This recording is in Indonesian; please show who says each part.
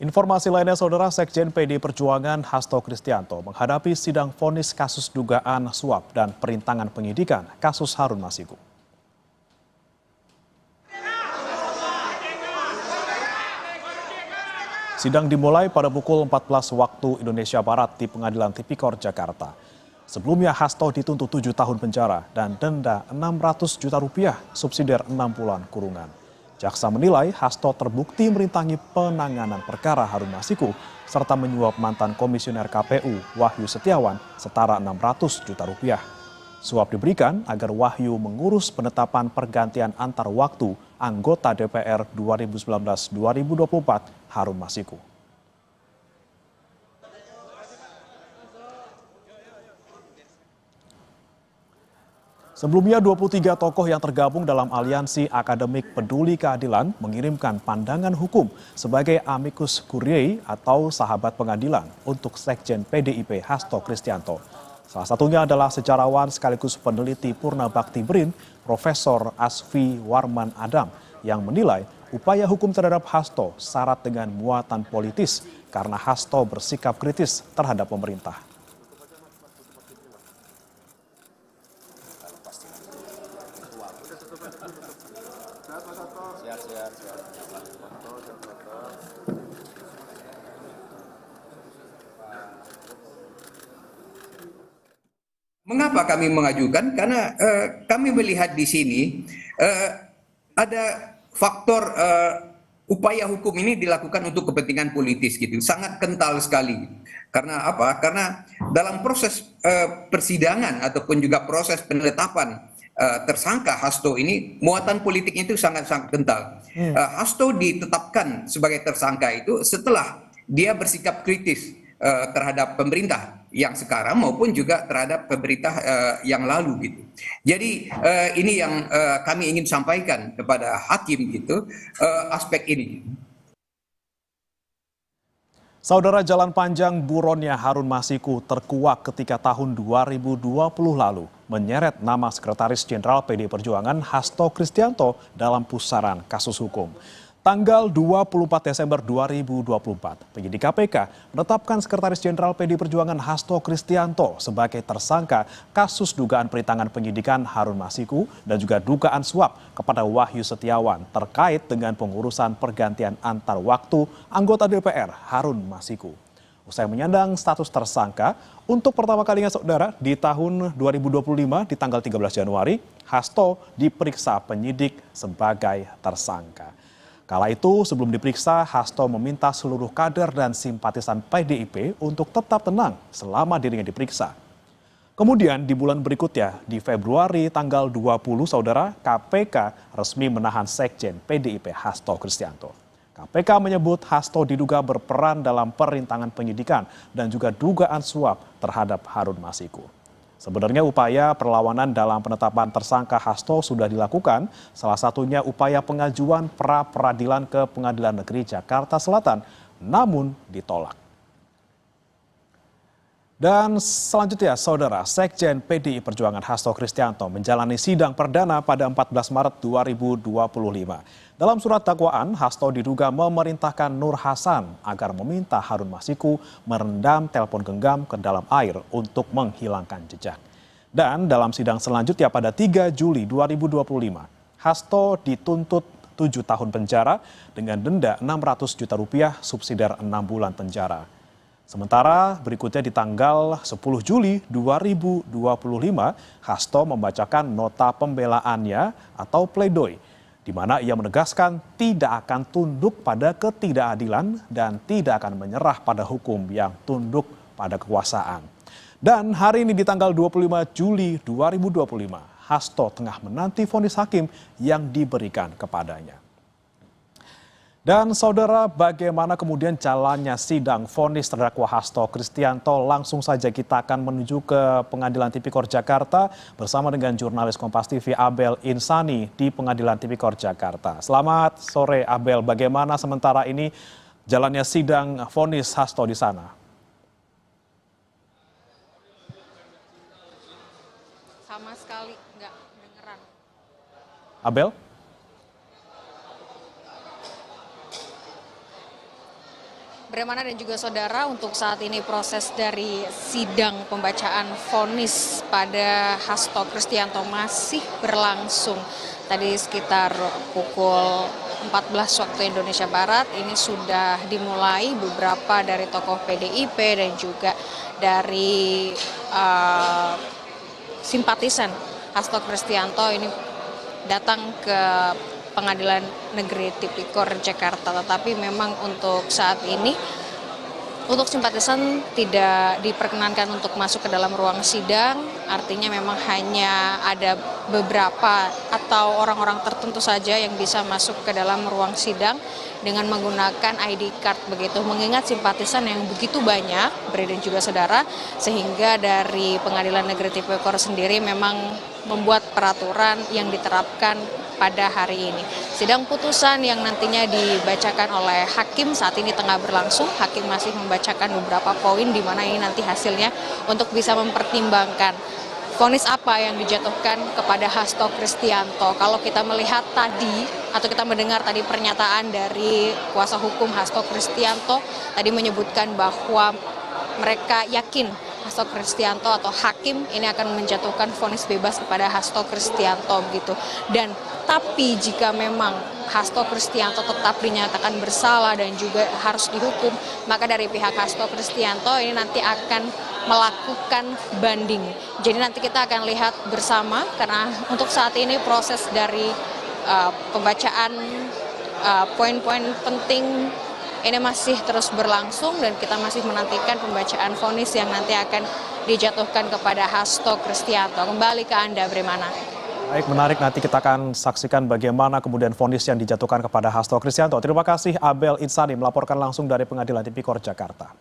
Speaker 1: Informasi lainnya, Saudara, Sekjen PD Perjuangan Hasto Kristianto menghadapi sidang vonis kasus dugaan suap dan perintangan penyidikan kasus Harun Masiku. Sidang dimulai pada pukul 14 waktu Indonesia Barat di Pengadilan Tipikor Jakarta. Sebelumnya Hasto dituntut 7 tahun penjara dan denda 600 juta rupiah subsidiar 6 bulan kurungan. Jaksa menilai Hasto terbukti merintangi penanganan perkara Harun Masiku serta menyuap mantan komisioner KPU Wahyu Setiawan setara 600 juta rupiah. Suap diberikan agar Wahyu mengurus penetapan pergantian antar waktu anggota DPR 2019-2024 Harun Masiku. Sebelumnya 23 tokoh yang tergabung dalam aliansi akademik peduli keadilan mengirimkan pandangan hukum sebagai amicus curiae atau sahabat pengadilan untuk Sekjen PDIP Hasto Kristianto. Salah satunya adalah sejarawan sekaligus peneliti Purna Bakti BRIN, Profesor Asfi Warman Adam, yang menilai upaya hukum terhadap Hasto syarat dengan muatan politis karena Hasto bersikap kritis terhadap pemerintah.
Speaker 2: Mengapa kami mengajukan? Karena kami melihat di sini ada faktor upaya hukum ini dilakukan untuk kepentingan politis gitu, sangat kental sekali. Karena apa? Karena dalam proses persidangan ataupun juga proses penetapan tersangka Hasto ini muatan politiknya itu sangat-sangat kental. Hasto ditetapkan sebagai tersangka itu setelah dia bersikap kritis terhadap pemerintah yang sekarang maupun juga terhadap pemerintah yang lalu gitu. Jadi ini yang kami ingin sampaikan kepada hakim gitu, aspek ini.
Speaker 1: Saudara, jalan panjang buronnya Harun Masiku terkuak ketika tahun 2020 lalu menyeret nama Sekretaris Jenderal PD Perjuangan Hasto Kristianto dalam pusaran kasus hukum. Tanggal 24 Desember 2024, penyidik KPK menetapkan Sekretaris Jenderal PD Perjuangan Hasto Kristianto sebagai tersangka kasus dugaan perintangan penyidikan Harun Masiku dan juga dugaan suap kepada Wahyu Setiawan terkait dengan pengurusan pergantian antar waktu anggota DPR Harun Masiku. Usai menyandang status tersangka, untuk pertama kalinya, Saudara, di tahun 2025 di tanggal 13 Januari, Hasto diperiksa penyidik sebagai tersangka. Kala itu, sebelum diperiksa, Hasto meminta seluruh kader dan simpatisan PDIP untuk tetap tenang selama dirinya diperiksa. Kemudian di bulan berikutnya, di Februari tanggal 20, Saudara, KPK resmi menahan Sekjen PDIP Hasto Kristianto. KPK menyebut Hasto diduga berperan dalam perintangan penyidikan dan juga dugaan suap terhadap Harun Masiku. Sebenarnya upaya perlawanan dalam penetapan tersangka Hasto sudah dilakukan, salah satunya upaya pengajuan pra-peradilan ke Pengadilan Negeri Jakarta Selatan, namun ditolak. Dan selanjutnya, Saudara, Sekjen PDI Perjuangan Hasto Kristianto menjalani sidang perdana pada 14 Maret 2025. Dalam surat dakwaan, Hasto diduga memerintahkan Nur Hasan agar meminta Harun Masiku merendam telepon genggam ke dalam air untuk menghilangkan jejak. Dan dalam sidang selanjutnya pada 3 Juli 2025, Hasto dituntut 7 tahun penjara dengan denda 600 juta rupiah subsidiar 6 bulan penjara. Sementara berikutnya di tanggal 10 Juli 2025, Hasto membacakan nota pembelaannya atau pledoi, di mana ia menegaskan tidak akan tunduk pada ketidakadilan dan tidak akan menyerah pada hukum yang tunduk pada kekuasaan. Dan hari ini di tanggal 25 Juli 2025, Hasto tengah menanti vonis hakim yang diberikan kepadanya. Dan Saudara, bagaimana kemudian jalannya sidang vonis terdakwa Hasto Kristianto? Langsung saja kita akan menuju ke Pengadilan Tipikor Jakarta bersama dengan jurnalis Kompas TV Abel Insani di Pengadilan Tipikor Jakarta. Selamat sore Abel, bagaimana sementara ini jalannya sidang vonis Hasto di sana?
Speaker 3: Sama sekali nggak dengeran. Bagaimana dan juga saudara, untuk saat ini proses dari sidang pembacaan vonis pada Hasto Kristianto masih berlangsung. Tadi sekitar pukul 14 waktu Indonesia Barat ini sudah dimulai. Beberapa dari tokoh PDIP dan juga dari simpatisan Hasto Kristianto ini datang ke Pengadilan Negeri Tipikor Jakarta, tetapi memang untuk saat ini untuk simpatisan tidak diperkenankan untuk masuk ke dalam ruang sidang, artinya memang hanya ada beberapa atau orang-orang tertentu saja yang bisa masuk ke dalam ruang sidang dengan menggunakan ID card begitu. Mengingat simpatisan yang begitu banyak, Bre dan juga saudara, sehingga dari Pengadilan Negeri Tipikor sendiri memang membuat peraturan yang diterapkan pada hari ini. Sidang putusan yang nantinya dibacakan oleh hakim saat ini tengah berlangsung. Hakim masih membacakan beberapa poin di mana ini nanti hasilnya untuk bisa mempertimbangkan vonis apa yang dijatuhkan kepada Hasto Kristianto. Kalau kita melihat tadi atau kita mendengar tadi pernyataan dari kuasa hukum Hasto Kristianto tadi menyebutkan bahwa mereka yakin Hasto Kristianto atau hakim ini akan menjatuhkan vonis bebas kepada Hasto Kristianto begitu. Dan tapi jika memang Hasto Kristianto tetap dinyatakan bersalah dan juga harus dihukum, maka dari pihak Hasto Kristianto ini nanti akan melakukan banding. Jadi nanti kita akan lihat bersama, karena untuk saat ini proses dari pembacaan poin-poin penting ini masih terus berlangsung dan kita masih menantikan pembacaan vonis yang nanti akan dijatuhkan kepada Hasto Kristianto. Kembali ke Anda, Bremana.
Speaker 1: Baik, menarik, nanti kita akan saksikan bagaimana kemudian vonis yang dijatuhkan kepada Hasto Kristianto. Terima kasih Abel Insani melaporkan langsung dari Pengadilan Tipikor Jakarta.